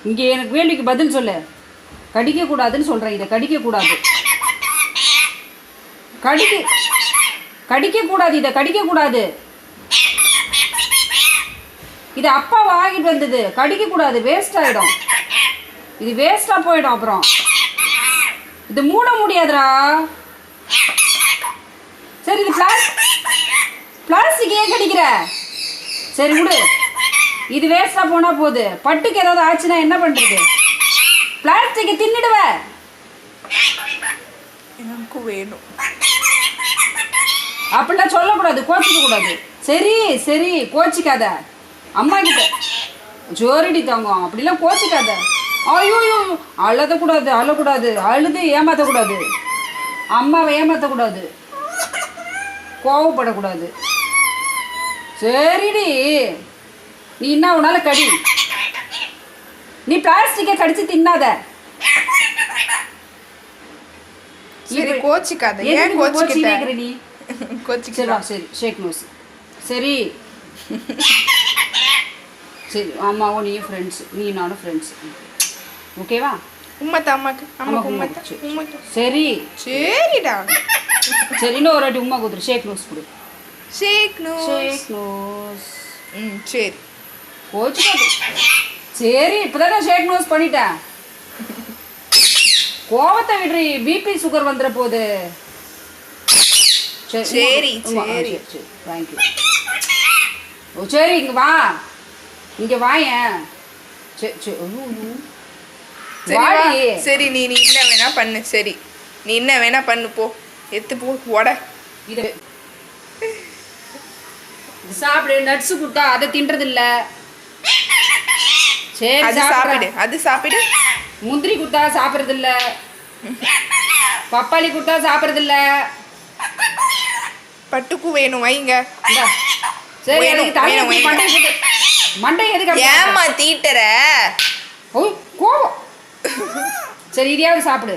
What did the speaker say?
இங்கே எனக்கு கேள்விக்கு பதில் சொல்லு. கடிக்கக்கூடாதுன்னு சொல்கிறேன். இதை கடிக்கக்கூடாது, கடிக்கக்கூடாது, இதை கடிக்கக்கூடாது. இது அப்பா வாங்கிட்டு வந்தது, கடிக்கக்கூடாது, வேஸ்ட் ஆகிடும். இது வேஸ்ட்டாக போயிடும். அப்புறம் இது மூட முடியாதுடா. சரி, இது பிளாஸ்டிக் ஏன் கடிக்கிற? சரி விடு, இது வேஸ்ட்டாக போனால் போகுது. பட்டுக்கு ஏதாவது ஆச்சுன்னா என்ன பண்ணுறது? பிளாஸ்டிக்கை தின்னுடுவ. எனக்கு வேணும் அப்படிலாம் சொல்லக்கூடாது, கோச்சிக்கக்கூடாது. சரி சரி, கோச்சிக்காத. அம்மா கிட்ட ஜோரடி தங்கம், அப்படிலாம் கோச்சிக்காத. ஐயோ அழக்கூடாது, அழக்கூடாது, அழுது ஏமாற்றக்கூடாது, அம்மாவை ஏமாற்றக்கூடாது, கோவப்படக்கூடாது. சரிடி, நீ என்ன உன்னால கடி. நீ பிளாஸ்டிக்கை கடிச்சு தின்னாத. சரி, கோச்சிக்காத. ஏன் கோச்சிக்கிற நீ? கோச்சிக்கிறா? சரி, ஷேக் நோஸ். சரி சரி, அம்மாவும் நீயும் ஃப்ரெண்ட்ஸ், நீ நானும் ஃப்ரெண்ட்ஸ், ஓகேவா? உம்மத்தா அம்மாக்கு, அம்மாக்கு உம்மத்தா. சரி சரிடா. சரி, இன்னும் ஒரு வாட்டி உம்மா கொடுத்துரு. ஷேக் நோஸ் கொடு. ஷேக் நோஸ். ஷேக் நோஸ். சரி, கோச்சிக்காது. சரி, இப்போதான் ஷேக் நோஸ் பண்ணிட்டேன். கோவத்தை விடுறி, பிபி சுகர் வந்துட போகுது. சரி சரி சரி, தேங்க்யூ. ஓ சரி, இங்கே வா, இங்கே வாயேன். சரி சரி, நீ என்ன வேணா பண்ணு. சரி, நீ என்ன வேணா பண்ணு, போ, எத்து போ, உட. இது சாப்பிடு. நட்ஸு கொடுத்தா அதை தின்றதில்ல. சரி, அது சாப்பிடு, அது சாப்பிடு. முந்திரி கொடுத்தா சாப்பிட்றதில்ல, பப்பாளி கொடுத்தா சாப்பிட்றதில்ல. பட்டுக்கும் வேணும், வைங்க. சரி, மண்டை எதுக்கு ஏமா தீட்டுற? ஓ கோவம். சரி, இதையாவது சாப்பிடு.